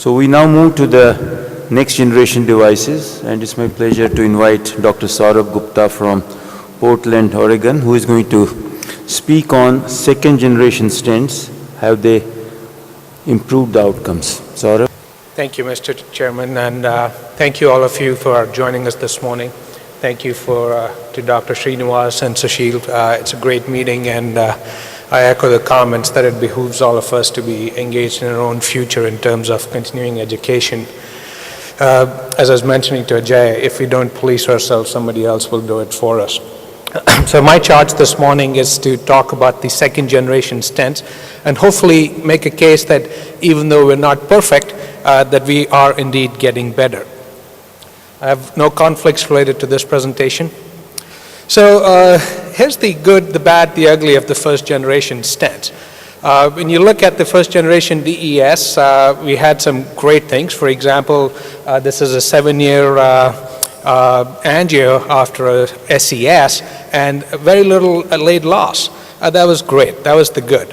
So we now move to the next generation devices, and it's my pleasure to invite Dr. Saurabh Gupta from Portland, Oregon, who is going to speak on second generation stents. Have they improved the outcomes? Saurabh? Thank you, Mr. Chairman, and thank you all of you for joining us this morning. Thank you to Dr. Srinivas and Sushil. It's a great meeting, and I echo the comments that it behooves all of us to be engaged in our own future in terms of continuing education. As I was mentioning to Ajay, if we don't police ourselves, somebody else will do it for us. So my charge this morning is to talk about the second generation stents and hopefully make a case that even though we're not perfect, that we are indeed getting better. I have no conflicts related to this presentation. So here's the good, the bad, the ugly of the first generation stents. When you look at the first generation DES, we had some great things. For example, this is a 7-year angio after a SES and very little lead loss. That was great. That was the good.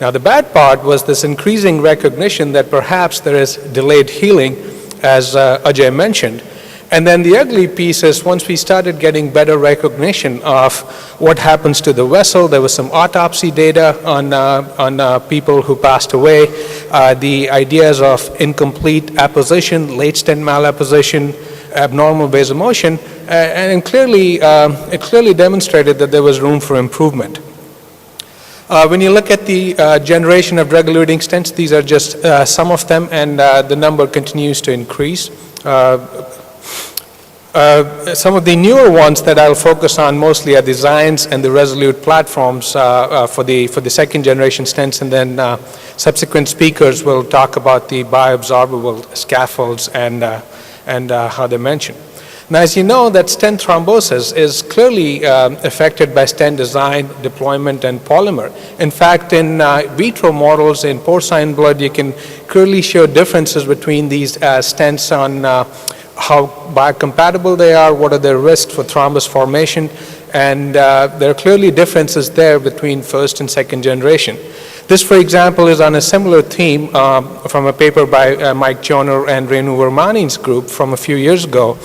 Now the bad part was this increasing recognition that perhaps there is delayed healing, as Ajay mentioned. And then the ugly piece is once we started getting better recognition of what happens to the vessel, there was some autopsy data on people who passed away, the ideas of incomplete apposition, late stent malapposition, abnormal vasomotion, and it clearly demonstrated that there was room for improvement. When you look at the generation of drug-eluting stents, these are just some of them, and the number continues to increase. Some of the newer ones that I'll focus on mostly are the Xience and the Resolute platforms for the second generation stents, and then subsequent speakers will talk about the bioabsorbable scaffolds and how they're mentioned. Now, as you know, that stent thrombosis is clearly affected by stent design, deployment, and polymer. In fact, in vitro models in porcine blood, you can clearly show differences between these stents on how biocompatible they are, what are their risks for thrombus formation, and there are clearly differences there between first and second generation. This, for example, is on a similar theme from a paper by Mike Joner and Renu Vermani's group from a few years ago,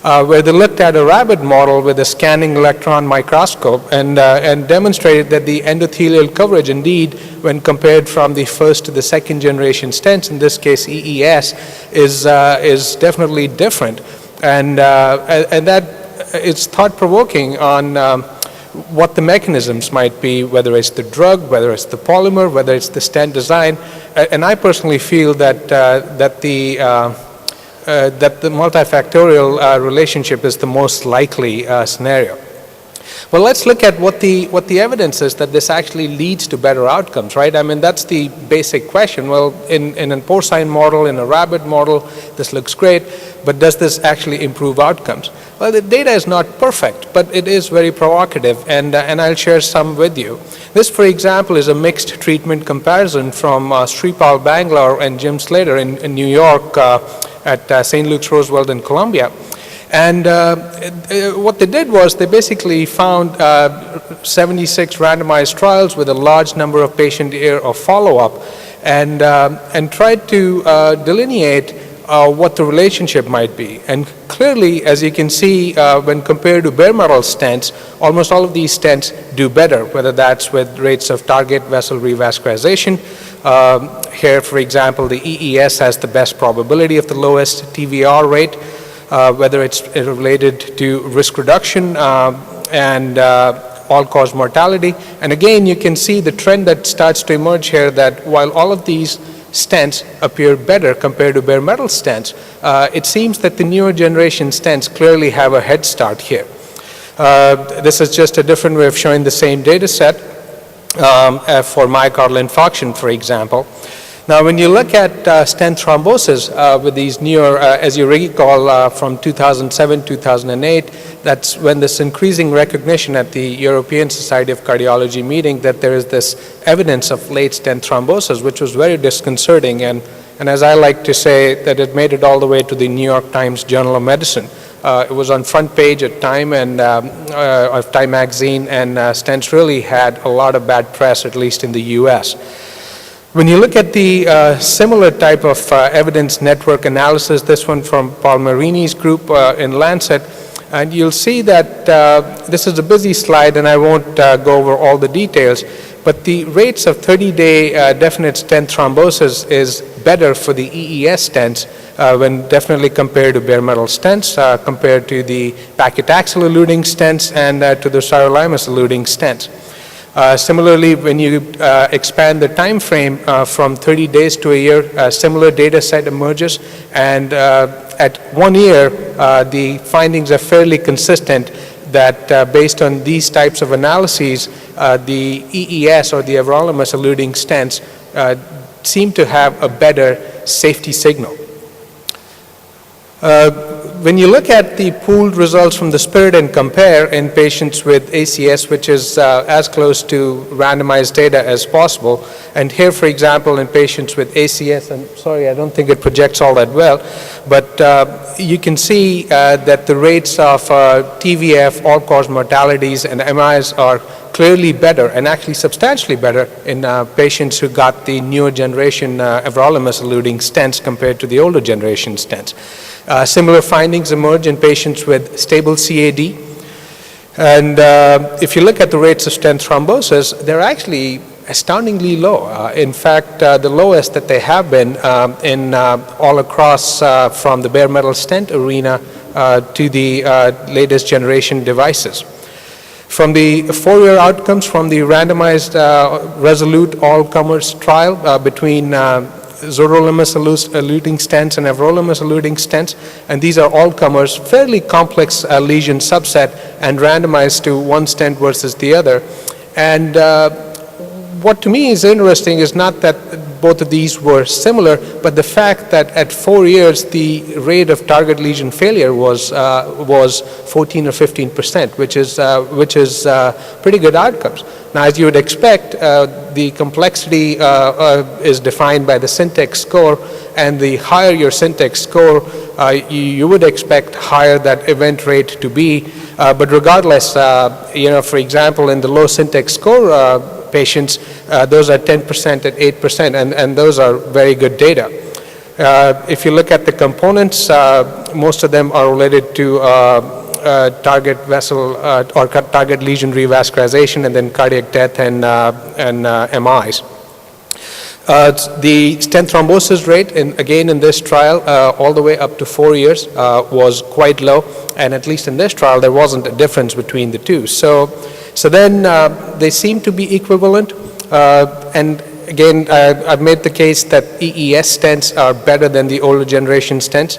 where they looked at a rabbit model with a scanning electron microscope and demonstrated that the endothelial coverage, indeed, when compared from the first to the second generation stents, in this case EES, is definitely different, and that is thought-provoking on what the mechanisms might be, whether it's the drug, whether it's the polymer, whether it's the stent design, and I personally feel that the multifactorial relationship is the most likely scenario. Well, let's look at what the evidence is that this actually leads to better outcomes, right? I mean, that's the basic question. Well, in a porcine model, in a rabbit model, this looks great, but does this actually improve outcomes? Well, the data is not perfect, but it is very provocative, and I'll share some with you. This, for example, is a mixed treatment comparison from Sripal Bangalore and Jim Slater in New York at St. Luke's Roosevelt in Columbia. And what they did was they basically found 76 randomized trials with a large number of patient year of follow-up and tried to delineate what the relationship might be. And clearly, as you can see, when compared to bare metal stents, almost all of these stents do better, whether that's with rates of target vessel revascularization. Here, for example, the EES has the best probability of the lowest TVR rate, whether it's related to risk reduction and all-cause mortality. And again, you can see the trend that starts to emerge here, that while all of these stents appear better compared to bare metal stents, it seems that the newer generation stents clearly have a head start here. This is just a different way of showing the same data set for myocardial infarction, for example. Now, when you look at stent thrombosis with these newer, as you recall from 2007, 2008, that's when this increasing recognition at the European Society of Cardiology meeting that there is this evidence of late stent thrombosis, which was very disconcerting, and as I like to say, that it made it all the way to the New York Times Journal of Medicine. It was on front page at Time and of Time magazine, and stents really had a lot of bad press, at least in the U.S. When you look at the similar type of evidence network analysis, this one from Paul Marini's group in Lancet, and you'll see that this is a busy slide and I won't go over all the details, but the rates of 30-day definite stent thrombosis is better for the EES stents when definitely compared to bare metal stents, compared to the paclitaxel-eluting stents and to the sirolimus-eluting stents. Similarly, when you expand the time frame from 30 days to a year, a similar data set emerges, and at 1 year, the findings are fairly consistent that based on these types of analyses, the EES or the everolimus-eluting stents seem to have a better safety signal. When you look at the pooled results from the SPIRIT and COMPARE in patients with ACS, which is as close to randomized data as possible, and here, for example, in patients with ACS, I'm sorry, I don't think it projects all that well, but you can see that the rates of TVF, all-cause mortalities, and MIs are clearly better, and actually substantially better, in patients who got the newer generation everolimus-eluting stents compared to the older generation stents. Similar findings emerge in patients with stable CAD. And if you look at the rates of stent thrombosis, they're actually astoundingly low. In fact, the lowest that they have been in all across from the bare metal stent arena to the latest generation devices. From the 4-year outcomes from the randomized Resolute all-comers trial between sirolimus-eluting stents and everolimus-eluting stents, and these are all-comers, fairly complex lesion subset, and randomized to one stent versus the other. And what to me is interesting is not that both of these were similar, but the fact that at 4 years the rate of target lesion failure was 14 or 15%, which is pretty good outcomes. Now, as you would expect, the complexity is defined by the Syntex score, and the higher your Syntex score, you would expect higher that event rate to be. But regardless, for example, in the low Syntex score patients, those are 10% at 8%, and those are very good data. If you look at the components, most of them are related to target vessel or target lesion revascularization, and then cardiac death and MIs. The stent thrombosis rate, again in this trial, all the way up to 4 years, was quite low, and at least in this trial there wasn't a difference between the two. So then they seem to be equivalent, and again I've made the case that EES stents are better than the older generation stents.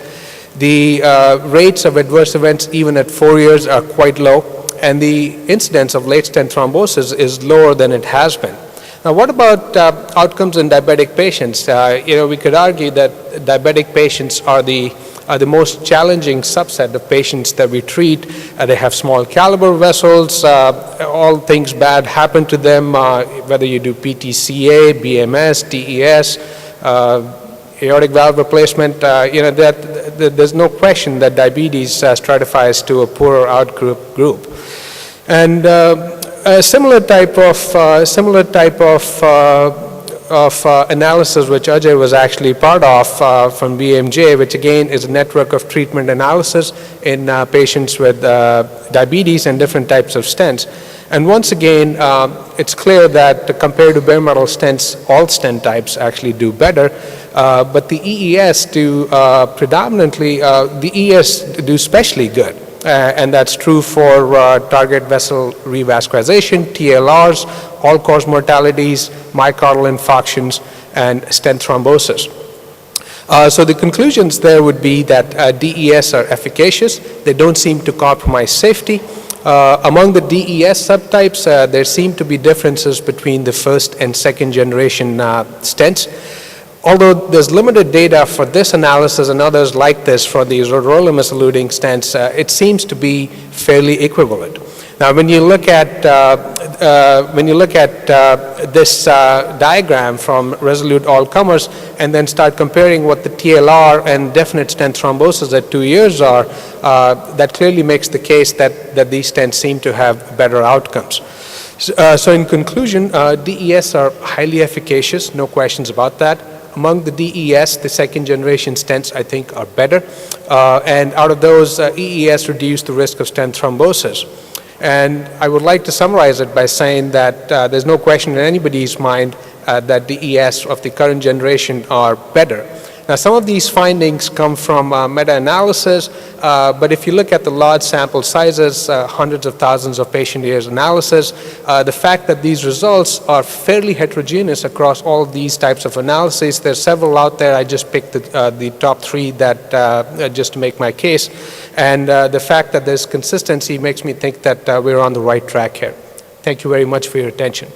The rates of adverse events even at 4 years are quite low, and the incidence of late stent thrombosis is lower than it has been. Now, what about outcomes in diabetic patients? We could argue that diabetic patients are the most challenging subset of patients that we treat. They have small caliber vessels, all things bad happen to them, whether you do PTCA, BMS, DES, aortic valve replacement, there's no question that diabetes stratifies to a poorer out group. And a similar type of analysis which Ajay was actually part of from BMJ, which again is a network of treatment analysis in patients with diabetes and different types of stents. And once again, it's clear that compared to bare metal stents, all stent types actually do better. But the EES do predominantly, the EES do especially good. And that's true for target vessel revascularization, TLRs, all-cause mortalities, myocardial infarctions, and stent thrombosis. So the conclusions there would be that DES are efficacious. They don't seem to compromise safety. Among the DES subtypes, there seem to be differences between the first and second generation stents. Although there's limited data for this analysis and others like this for these sirolimus-eluting stents, it seems to be fairly equivalent. Now, when you look at this diagram from Resolute all-comers and then start comparing what the TLR and definite stent thrombosis at 2 years are, that clearly makes the case that these stents seem to have better outcomes. So in conclusion, DES are highly efficacious, no questions about that. Among the DES, the second generation stents, I think, are better. And out of those, EES reduce the risk of stent thrombosis. And I would like to summarize it by saying that there's no question in anybody's mind that DES of the current generation are better. Now, some of these findings come from meta-analysis, but if you look at the large sample sizes, hundreds of thousands of patient years analysis, the fact that these results are fairly heterogeneous across all of these types of analyses. There's several out there. I just picked the top three that just to make my case. And the fact that there's consistency makes me think that we're on the right track here. Thank you very much for your attention.